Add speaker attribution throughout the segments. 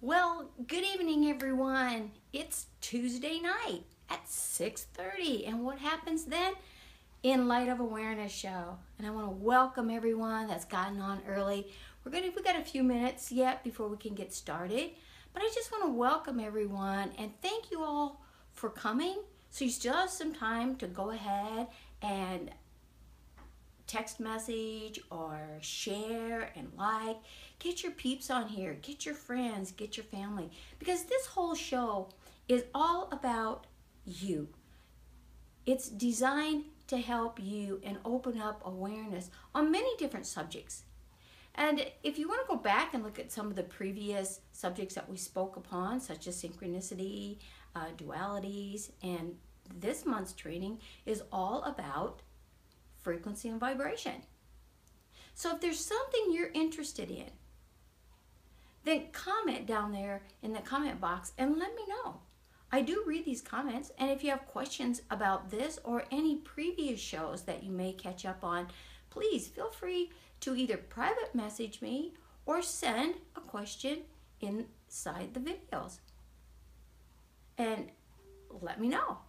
Speaker 1: Well, good evening, everyone. It's Tuesday night at 6:30, and what happens then? In Light of Awareness show. And I want to welcome everyone that's gotten on early. We got a few minutes yet before we can get started, but I just want to welcome everyone and thank you all for coming. So you still have some time to go ahead and text message or share and like. Get your peeps on here, get your friends, get your family, because this whole show is all about you. It's designed to help you and open up awareness on many different subjects. And if you want to go back and look at some of the previous subjects that we spoke upon, such as synchronicity, dualities, and this month's training is all about frequency and vibration. So if there's something you're interested in, then comment down there in the comment box and let me know. I do read these comments, and if you have questions about this or any previous shows that you may catch up on, please feel free to either private message me or send a question inside the videos and let me know.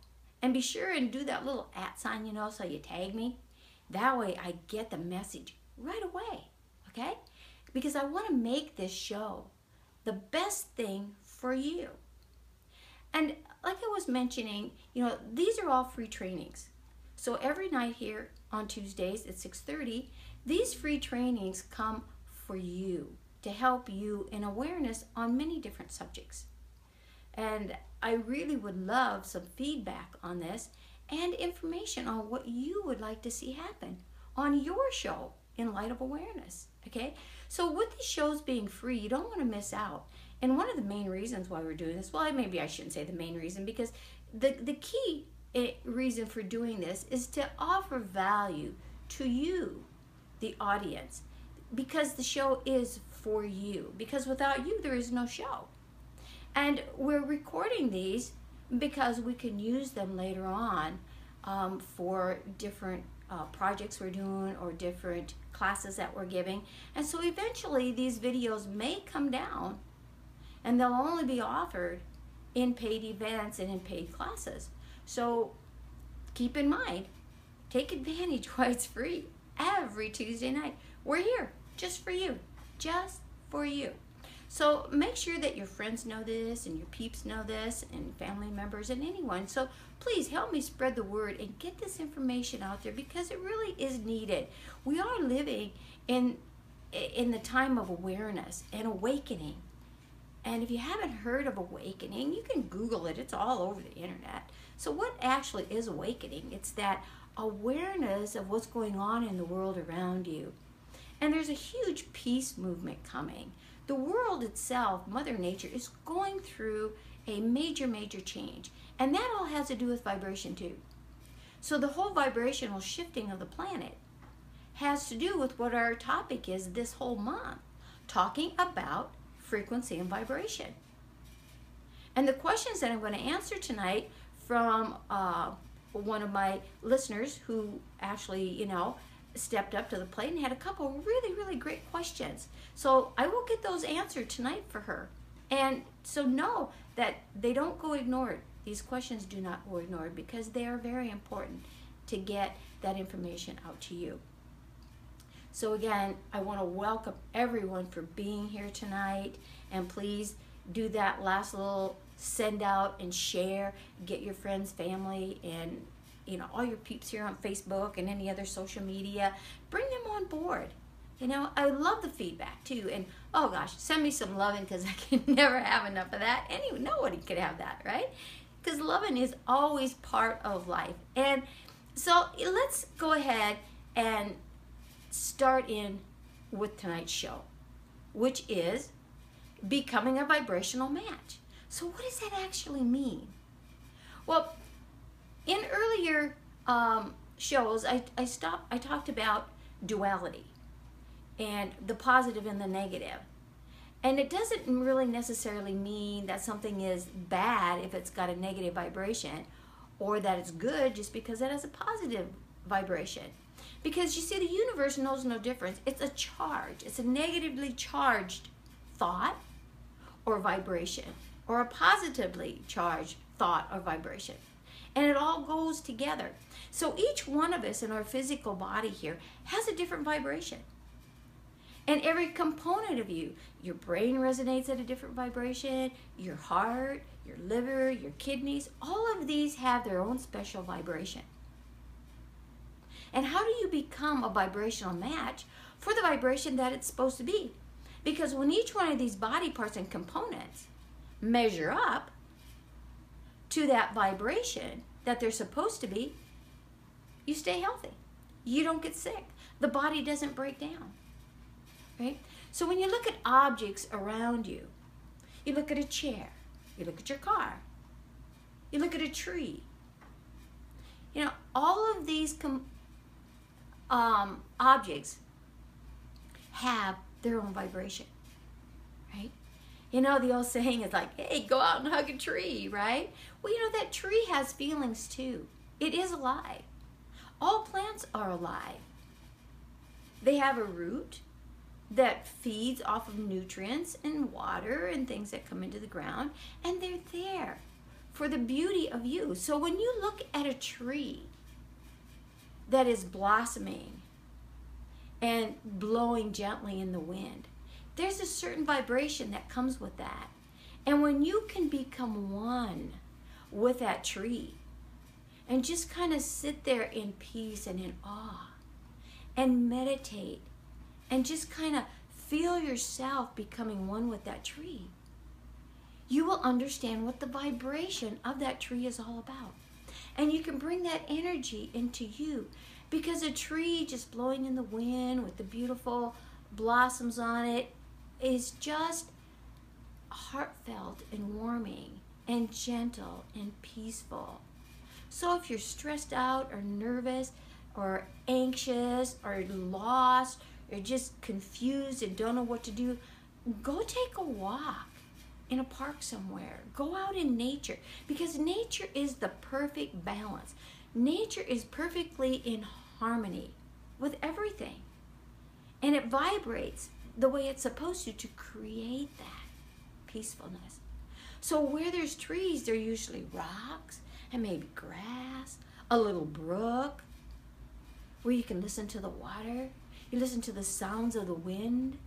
Speaker 1: And be sure and do that little @ sign, so you tag me. That way I get the message right away, okay? Because I want to make this show the best thing for you. And like I was mentioning, these are all free trainings. So every night here on Tuesdays at 6:30, these free trainings come for you to help you in awareness on many different subjects. And I really would love some feedback on this and information on what you would like to see happen on your show in Light of Awareness, okay? So with these shows being free, you don't want to miss out. And one of the main reasons why we're doing this, well, maybe I shouldn't say the main reason, because the key reason for doing this is to offer value to you, the audience, because the show is for you. Because without you, there is no show. And we're recording these because we can use them later on for different projects we're doing or different classes that we're giving. And so eventually these videos may come down and they'll only be offered in paid events and in paid classes. So keep in mind, take advantage while it's free. Every Tuesday night, we're here just for you, just for you. So make sure that your friends know this and your peeps know this and family members and anyone. So please help me spread the word and get this information out there because it really is needed. We are living in the time of awareness and awakening. And if you haven't heard of awakening, you can Google it. It's all over the internet. So what actually is awakening? It's that awareness of what's going on in the world around you. And there's a huge peace movement coming. The world itself, Mother Nature, is going through a major, major change. And that all has to do with vibration too. So the whole vibrational shifting of the planet has to do with what our topic is this whole month, talking about frequency and vibration. And the questions that I'm going to answer tonight from one of my listeners who actually, stepped up to the plate and had a couple really, really great questions. So I will get those answered tonight for her. And so know that they don't go ignored. These questions do not go ignored because they are very important to get that information out to you. So again, I want to welcome everyone for being here tonight. And please do that last little send out and share. Get your friends, family, and all your peeps here on Facebook and any other social media. Bring them on board. I would love the feedback too. And oh gosh, send me some loving because I can never have enough of that. Nobody could have that, right? Because loving is always part of life. And so let's go ahead and start in with tonight's show, which is becoming a vibrational match. So what does that actually mean? Well, in earlier shows, I talked about duality and the positive and the negative. And it doesn't really necessarily mean that something is bad if it's got a negative vibration, or that it's good just because it has a positive vibration. Because you see, the universe knows no difference. It's a charge. It's a negatively charged thought or vibration, or a positively charged thought or vibration. And it all goes together. So each one of us in our physical body here has a different vibration. And every component of you, your brain resonates at a different vibration, your heart, your liver, your kidneys, all of these have their own special vibration. And how do you become a vibrational match for the vibration that it's supposed to be? Because when each one of these body parts and components measure up to that vibration that they're supposed to be, you stay healthy. You don't get sick. The body doesn't break down. Right? So when you look at objects around you, you look at a chair, you look at your car, you look at a tree. You know, all of these objects have their own vibration, right? You know, the old saying is like, hey, go out and hug a tree, right? Well, you know, that tree has feelings too. It is alive. All plants are alive. They have a root that feeds off of nutrients and water and things that come into the ground, and they're there for the beauty of you. So when you look at a tree that is blossoming and blowing gently in the wind, there's a certain vibration that comes with that. And when you can become one with that tree and just kind of sit there in peace and in awe and meditate and just kind of feel yourself becoming one with that tree, you will understand what the vibration of that tree is all about. And you can bring that energy into you, because a tree just blowing in the wind with the beautiful blossoms on it is just heartfelt and warming and gentle and peaceful. So if you're stressed out or nervous or anxious or lost or just confused and don't know what to do, go take a walk in a park somewhere. Go out in nature, because nature is the perfect balance. Nature is perfectly in harmony with everything, and it vibrates the way it's supposed to create that peacefulness. So where there's trees, there are usually rocks and maybe grass, a little brook where you can listen to the water. You listen to the sounds of the wind.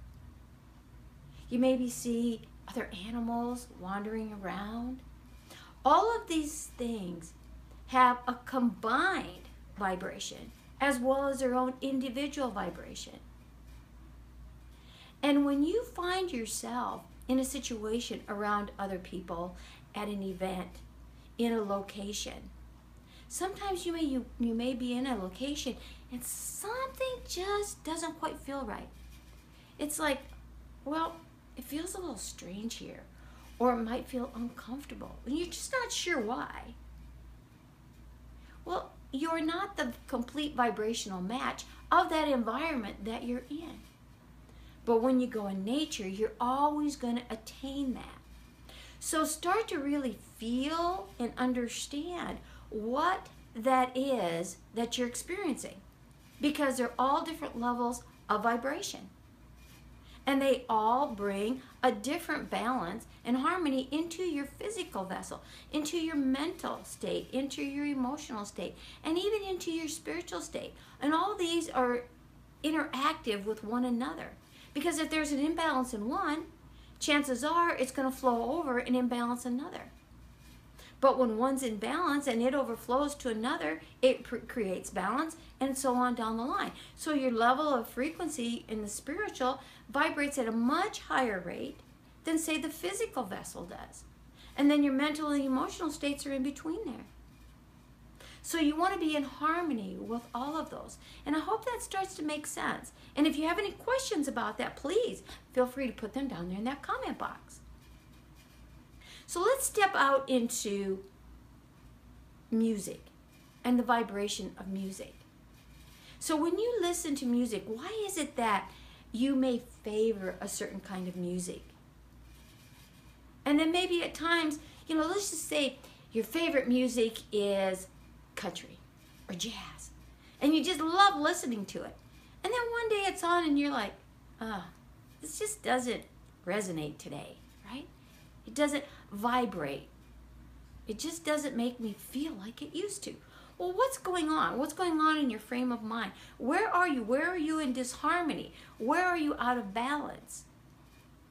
Speaker 1: You maybe see other animals wandering around. All of these things have a combined vibration as well as their own individual vibration. And when you find yourself in a situation around other people, at an event, in a location, sometimes you may be in a location and something just doesn't quite feel right. It's like, well, it feels a little strange here, or it might feel uncomfortable, and you're just not sure why. Well, you're not the complete vibrational match of that environment that you're in. But when you go in nature, you're always going to attain that. So start to really feel and understand what that is that you're experiencing, because they're all different levels of vibration. And they all bring a different balance and harmony into your physical vessel, into your mental state, into your emotional state, and even into your spiritual state. And all these are interactive with one another. Because if there's an imbalance in one, chances are it's going to flow over and imbalance another. But when one's in balance and it overflows to another, it creates balance, and so on down the line. So your level of frequency in the spiritual vibrates at a much higher rate than, say, the physical vessel does. And then your mental and emotional states are in between there. So you want to be in harmony with all of those. And I hope that starts to make sense. And if you have any questions about that, please feel free to put them down there in that comment box. So let's step out into music and the vibration of music. So when you listen to music, why is it that you may favor a certain kind of music? And then maybe at times, let's just say your favorite music is country or jazz, and you just love listening to it. And then one day it's on and you're like, this just doesn't resonate today, right? It doesn't vibrate. It just doesn't make me feel like it used to. Well, what's going on? What's going on in your frame of mind? Where are you? Where are you in disharmony? Where are you out of balance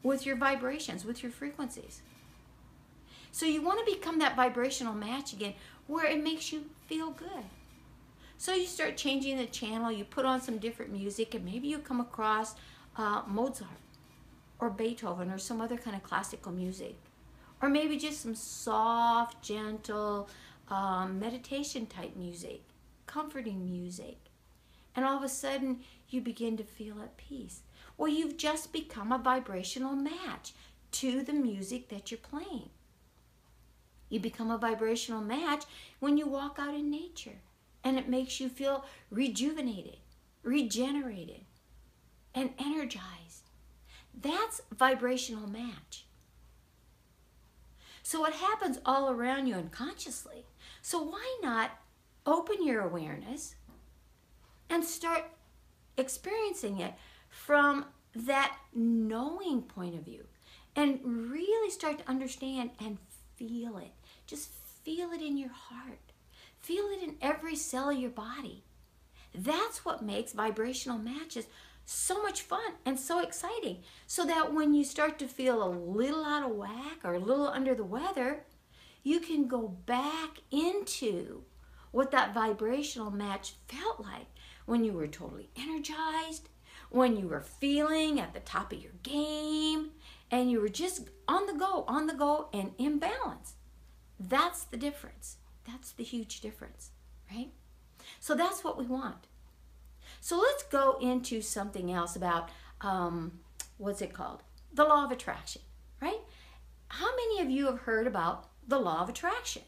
Speaker 1: with your vibrations, with your frequencies? So you want to become that vibrational match again where it makes you feel good. So you start changing the channel, you put on some different music, and maybe you come across Mozart or Beethoven or some other kind of classical music. Or maybe just some soft, gentle, meditation type music, comforting music. And all of a sudden, you begin to feel at peace. Well, you've just become a vibrational match to the music that you're playing. You become a vibrational match when you walk out in nature. And it makes you feel rejuvenated, regenerated, and energized. That's vibrational match. So it happens all around you unconsciously. So why not open your awareness and start experiencing it from that knowing point of view and really start to understand and feel it. Just feel it in your heart. Feel it in every cell of your body. That's what makes vibrational matches so much fun and so exciting. So that when you start to feel a little out of whack or a little under the weather, you can go back into what that vibrational match felt like when you were totally energized, when you were feeling at the top of your game, and you were just on the go, and in balance. That's the difference. That's the huge difference, right? So that's what we want. So let's go into something else about, what's it called? The law of attraction, right? How many of you have heard about the law of attraction?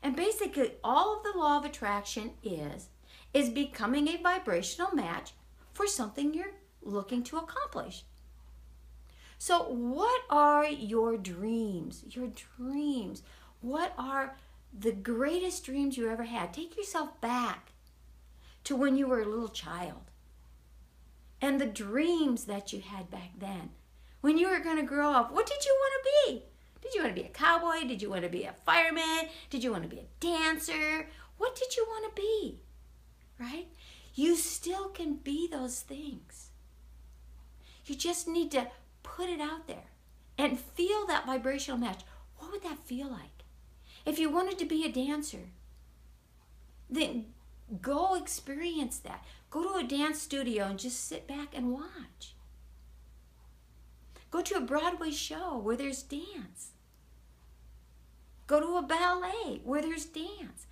Speaker 1: And basically, all of the law of attraction is becoming a vibrational match for something you're looking to accomplish. So what are your dreams? Your dreams. What are the greatest dreams you ever had? Take yourself back to when you were a little child and the dreams that you had back then. When you were going to grow up, what did you want to be? Did you want to be a cowboy? Did you want to be a fireman? Did you want to be a dancer? What did you want to be? Right? You still can be those things. You just need to put it out there and feel that vibrational match. What would that feel like? If you wanted to be a dancer, then go experience that. Go to a dance studio and just sit back and watch. Go to a Broadway show where there's dance. Go to a ballet where there's dance.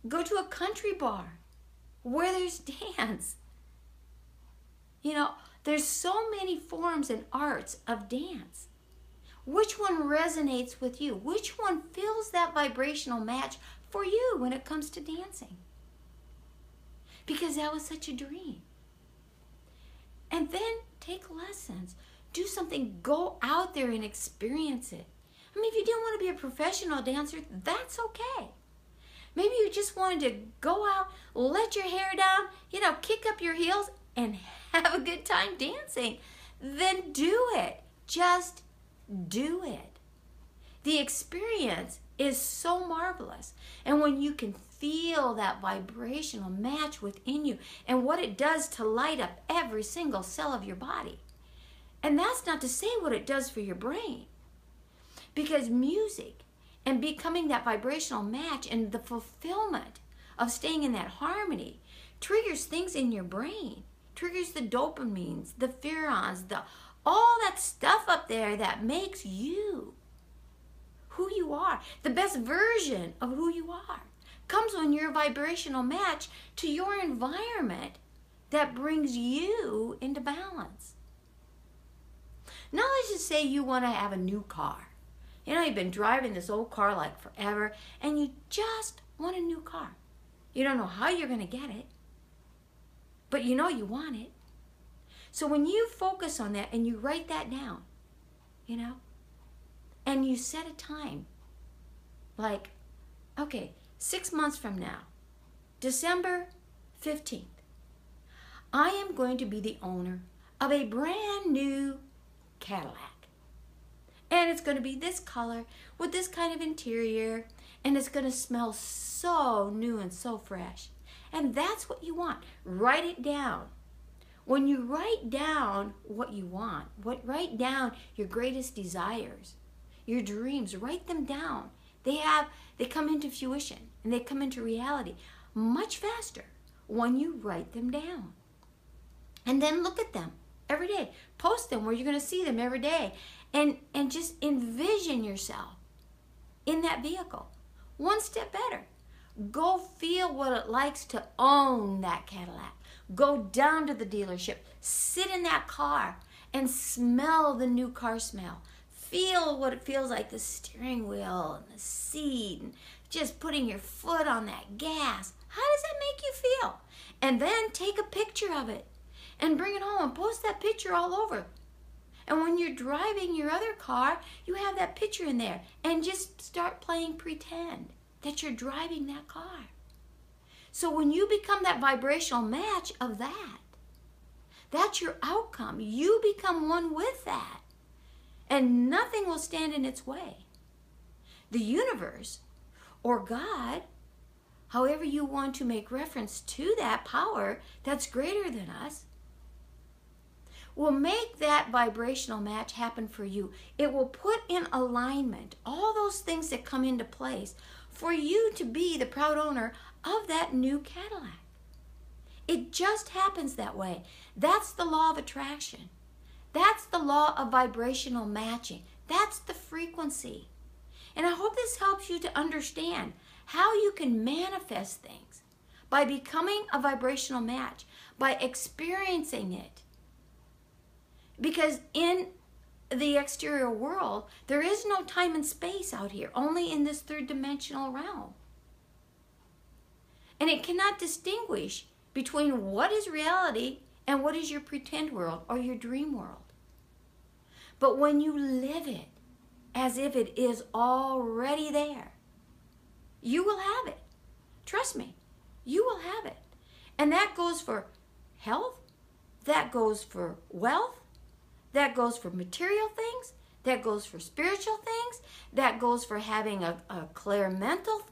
Speaker 1: Go to a country bar where there's dance. You know, there's so many forms and arts of dance. Which one resonates with you? Which one fills that vibrational match for you when it comes to dancing? Because that was such a dream. And then take lessons. Do something. Go out there and experience it. I mean, if you didn't want to be a professional dancer, that's okay. Maybe you just wanted to go out, let your hair down, kick up your heels and have a good time dancing. Then do it. Just do it. The experience is so marvelous. And when you can feel that vibrational match within you and what it does to light up every single cell of your body. And that's not to say what it does for your brain. Because music and becoming that vibrational match and the fulfillment of staying in that harmony triggers things in your brain. Triggers the dopamines, the neurons, all that stuff up there that makes you who you are. The best version of who you are comes when you're a vibrational match to your environment that brings you into balance. Now let's just say you want to have a new car. You've been driving this old car like forever and you just want a new car. You don't know how you're going to get it, but you know you want it. So when you focus on that and you write that down, and you set a time, like, okay, 6 months from now, December 15th, I am going to be the owner of a brand new Cadillac. And it's going to be this color with this kind of interior, and it's going to smell so new and so fresh. And that's what you want. Write it down. When you write down what you want, write down your greatest desires, your dreams, write them down. They come into fruition and they come into reality much faster when you write them down. And then look at them every day. Post them where you're going to see them every day. And just envision yourself in that vehicle. One step better. Go feel what it likes to own that Cadillac. Go down to the dealership. Sit in that car and smell the new car smell. Feel what it feels like, the steering wheel and the seat, and just putting your foot on that gas. How does that make you feel? And then take a picture of it and bring it home and post that picture all over. And when you're driving your other car, you have that picture in there, and just start playing pretend that you're driving that car. So when you become that vibrational match of that, that's your outcome. You become one with that, and nothing will stand in its way. The universe, or God, however you want to make reference to that power that's greater than us, will make that vibrational match happen for you. It will put in alignment all those things that come into place for you to be the proud owner of that new Cadillac. It just happens that way. That's the law of attraction. That's the law of vibrational matching. That's the frequency. And I hope this helps you to understand how you can manifest things by becoming a vibrational match, by experiencing it. Because in the exterior world, there is no time and space out here, only in this third dimensional realm. And it cannot distinguish between what is reality and what is your pretend world or your dream world. But when you live it as if it is already there, you will have it. Trust me, you will have it. And that goes for health, that goes for wealth, that goes for material things, that goes for spiritual things, that goes for having a clear mental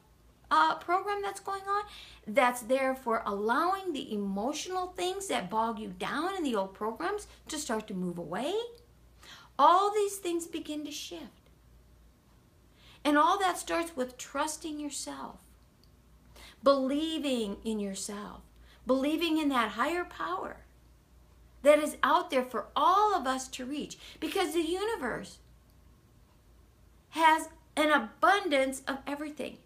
Speaker 1: program that's going on, that's there for allowing the emotional things that bog you down in the old programs to start to move away. All these things begin to shift. And all that starts with trusting yourself, believing in yourself, believing in that higher power that is out there for all of us to reach, because the universe has an abundance of everything.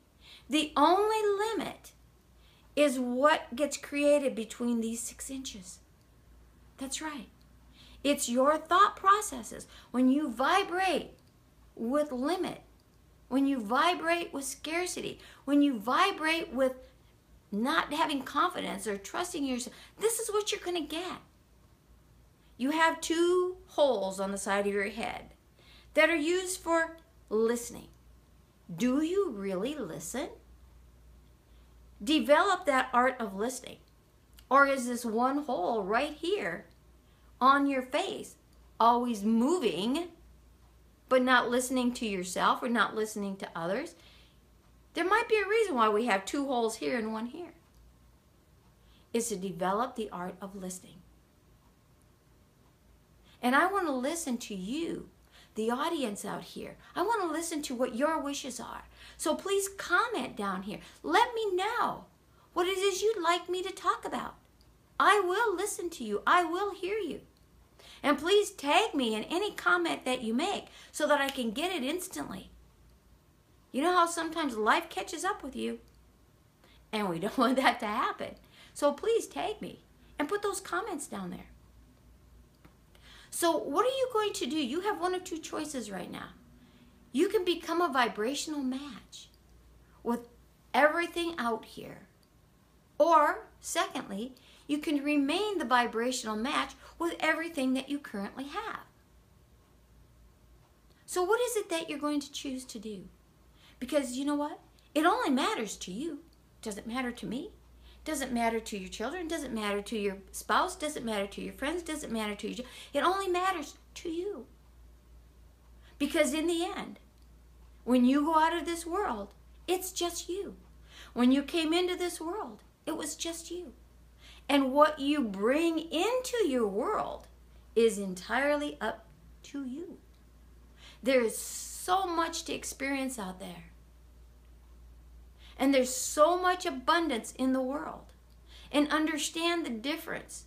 Speaker 1: The only limit is what gets created between these 6 inches. That's right. It's your thought processes. When you vibrate with limit, when you vibrate with scarcity, when you vibrate with not having confidence or trusting yourself, this is what you're going to get. You have 2 holes on the side of your head that are used for listening. Do you really listen? Develop that art of listening. Or is this one hole right here on your face always moving, but not listening to yourself or not listening to others? There might be a reason why we have 2 holes here and 1 here. It's to develop the art of listening. And I want to listen to you, the audience out here. I want to listen to what your wishes are. So please comment down here. Let me know what it is you'd like me to talk about. I will listen to you. I will hear you. And please tag me in any comment that you make so that I can get it instantly. You know how sometimes life catches up with you, and we don't want that to happen. So please tag me and put those comments down there. So what are you going to do? You have 1 of 2 choices right now. You can become a vibrational match with everything out here. Or, secondly, you can remain the vibrational match with everything that you currently have. So what is it that you're going to choose to do? Because you know what? It only matters to you. Doesn't matter to me. Doesn't matter to your children, doesn't matter to your spouse, doesn't matter to your friends, doesn't matter to you. It only matters to you. Because in the end, when you go out of this world, it's just you. When you came into this world, it was just you. And what you bring into your world is entirely up to you. There is so much to experience out there. And there's so much abundance in the world. And understand the difference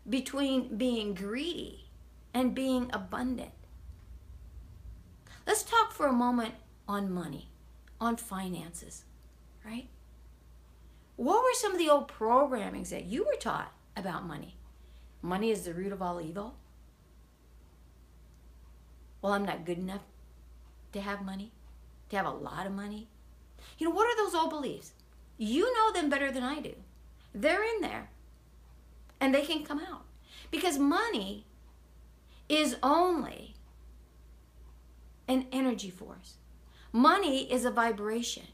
Speaker 1: between being greedy and being abundant. Let's talk for a moment on money, on finances, right? What were some of the old programmings that you were taught about money? Money is the root of all evil. Well, I'm not good enough to have money, to have a lot of money. You know, what are those old beliefs? You know them better than I do. They're in there, and they can come out. Because money is only an energy force. Money is a vibration.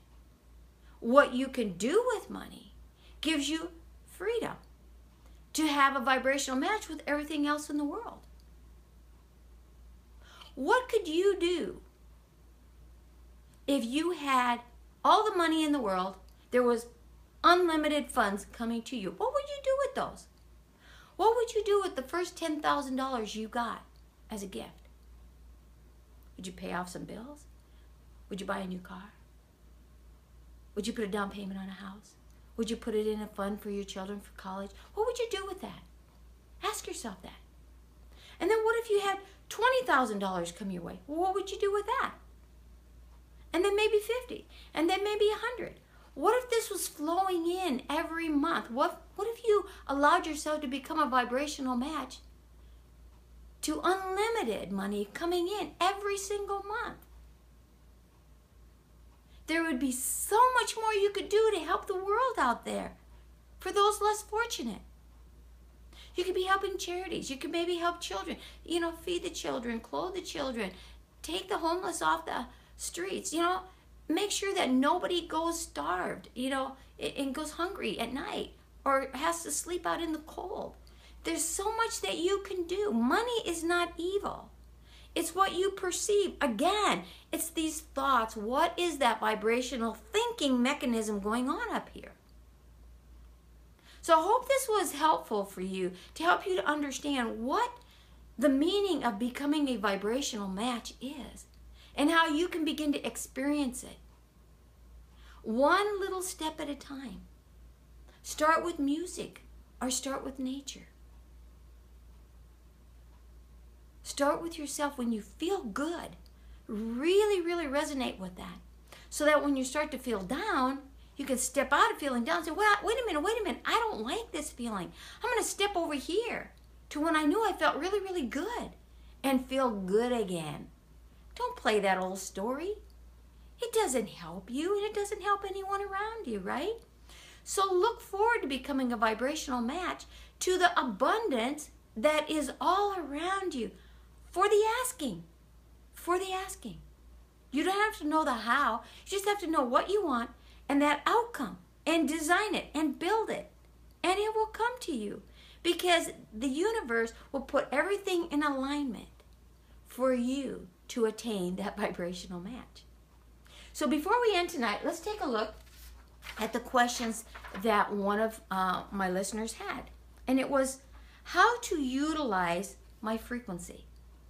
Speaker 1: What you can do with money gives you freedom to have a vibrational match with everything else in the world. What could you do if you had all the money in the world, there was unlimited funds coming to you? What would you do with those? What would you do with the first $10,000 you got as a gift? Would you pay off some bills? Would you buy a new car? Would you put a down payment on a house? Would you put it in a fund for your children for college? What would you do with that? Ask yourself that. And then what if you had $20,000 come your way? Well, what would you do with that? And then maybe 50, and then maybe 100. What if this was flowing in every month? What if you allowed yourself to become a vibrational match to unlimited money coming in every single month? There would be so much more you could do to help the world out there for those less fortunate. You could be helping charities. You could maybe help children, you know, feed the children, clothe the children, take the homeless off the streets, you know, make sure that nobody goes starved, you know, and goes hungry at night or has to sleep out in the cold. There's so much that you can do. Money is not evil. It's what you perceive. Again, it's these thoughts. What is that vibrational thinking mechanism going on up here? So I hope this was helpful for you to help you to understand what the meaning of becoming a vibrational match is and how you can begin to experience it. One little step at a time. Start with music or start with nature. Start with yourself when you feel good. Really, really resonate with that. So that when you start to feel down, you can step out of feeling down and say, well, wait a minute. I don't like this feeling. I'm going to step over here to when I knew I felt really, really good and feel good again. Don't play that old story. It doesn't help you and it doesn't help anyone around you, right? So look forward to becoming a vibrational match to the abundance that is all around you. For the asking. For the asking. You don't have to know the how. You just have to know what you want and that outcome. And design it and build it. And it will come to you. Because the universe will put everything in alignment for you to attain that vibrational match. So before we end tonight, let's take a look at the questions that one of my listeners had. And it was how to utilize my frequency.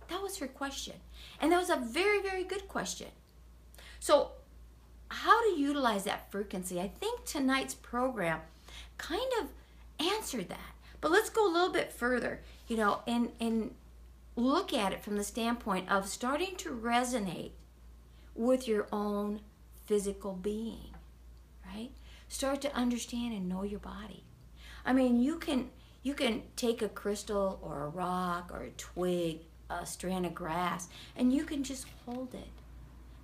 Speaker 1: That was her question. And that was a very, very good question. So how to utilize that frequency? I think tonight's program kind of answered that. But let's go a little bit further, you know, and look at it from the standpoint of starting to resonate with your own physical being, right? Start to understand and know your body. I mean, you can take a crystal or a rock or a twig, a strand of grass, and you can just hold it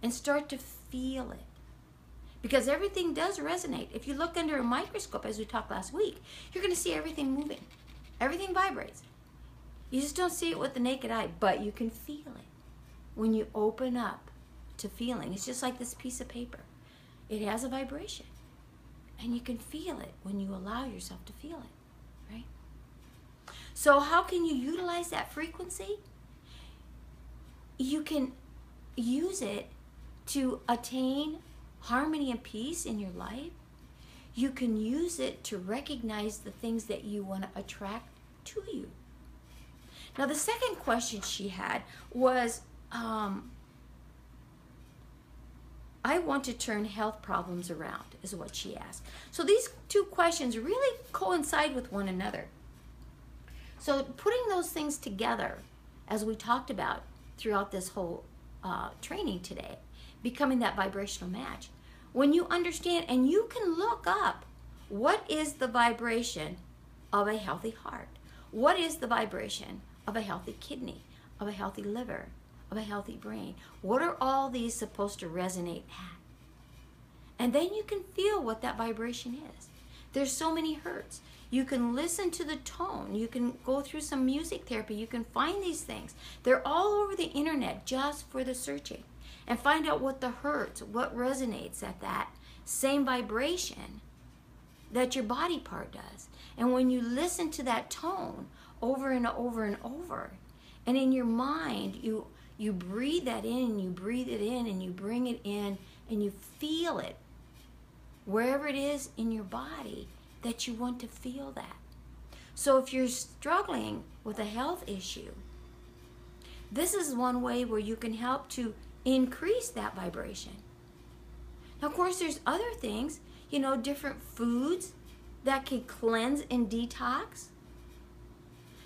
Speaker 1: and start to feel it. Because everything does resonate. If you look under a microscope, as we talked last week, you're going to see everything moving. Everything vibrates. You just don't see it with the naked eye, but you can feel it when you open up to feeling. It's just like this piece of paper. It has a vibration, and you can feel it when you allow yourself to feel it, right? So how can you utilize that frequency? You can use it to attain harmony and peace in your life. You can use it to recognize the things that you want to attract to you. Now, the second question she had was, I want to turn health problems around, is what she asked. So these two questions really coincide with one another. So putting those things together, as we talked about throughout this whole training today, becoming that vibrational match, when you understand, and you can look up, what is the vibration of a healthy heart? What is the vibration of a healthy kidney, of a healthy liver, of a healthy brain? What are all these supposed to resonate at? And then you can feel what that vibration is. There's so many hertz. You can listen to the tone. You can go through some music therapy. You can find these things. They're all over the internet just for the searching. And find out what the hertz, what resonates at that same vibration that your body part does. And when you listen to that tone over and over and over, and in your mind, you breathe that in, and you breathe it in, and you bring it in, and you feel it wherever it is in your body that you want to feel that. So if you're struggling with a health issue, this is one way where you can help to increase that vibration. Now, of course, there's other things, different foods that can cleanse and detox.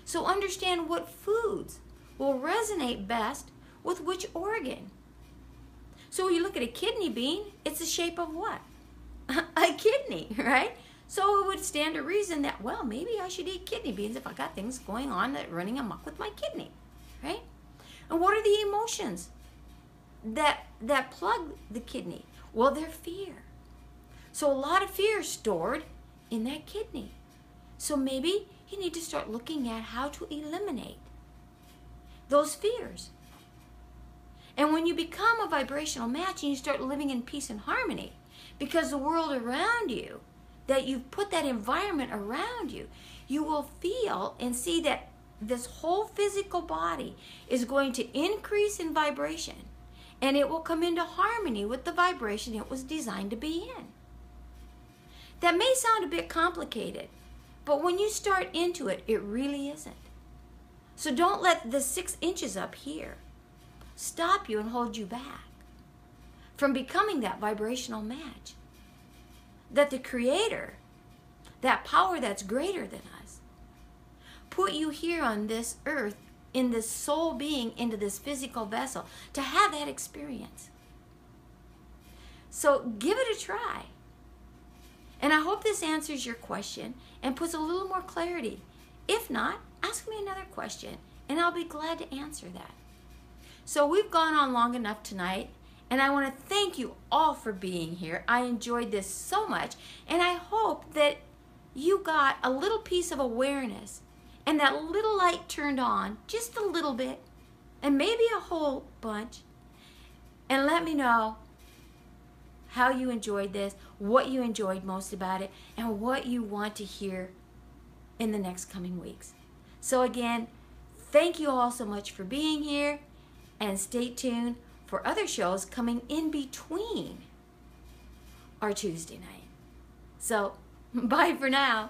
Speaker 1: So understand what foods will resonate best with which organ. So when you look at a kidney bean, it's the shape of what? A kidney, right? So it would stand to reason that, well, maybe I should eat kidney beans if I got things going on that running amok with my kidney, right? And what are the emotions that plug the kidney? Well, they're fear. So a lot of fear is stored in that kidney. So maybe you need to start looking at how to eliminate those fears. And when you become a vibrational match and you start living in peace and harmony, because the world around you, that you've put that environment around you, you will feel and see that this whole physical body is going to increase in vibration, and it will come into harmony with the vibration it was designed to be in. That may sound a bit complicated, but when you start into it, it really isn't. So don't let the 6 inches up here stop you and hold you back from becoming that vibrational match. That the Creator, that power that's greater than us, put you here on this earth, in this soul being, into this physical vessel, to have that experience. So give it a try. And I hope this answers your question and puts a little more clarity. If not, ask me another question, and I'll be glad to answer that. So we've gone on long enough tonight, and I want to thank you all for being here. I enjoyed this so much, and I hope that you got a little piece of awareness and that little light turned on just a little bit, and maybe a whole bunch. And let me know how you enjoyed this, what you enjoyed most about it, and what you want to hear in the next coming weeks. So again, thank you all so much for being here, and stay tuned for other shows coming in between our Tuesday night. So, bye for now.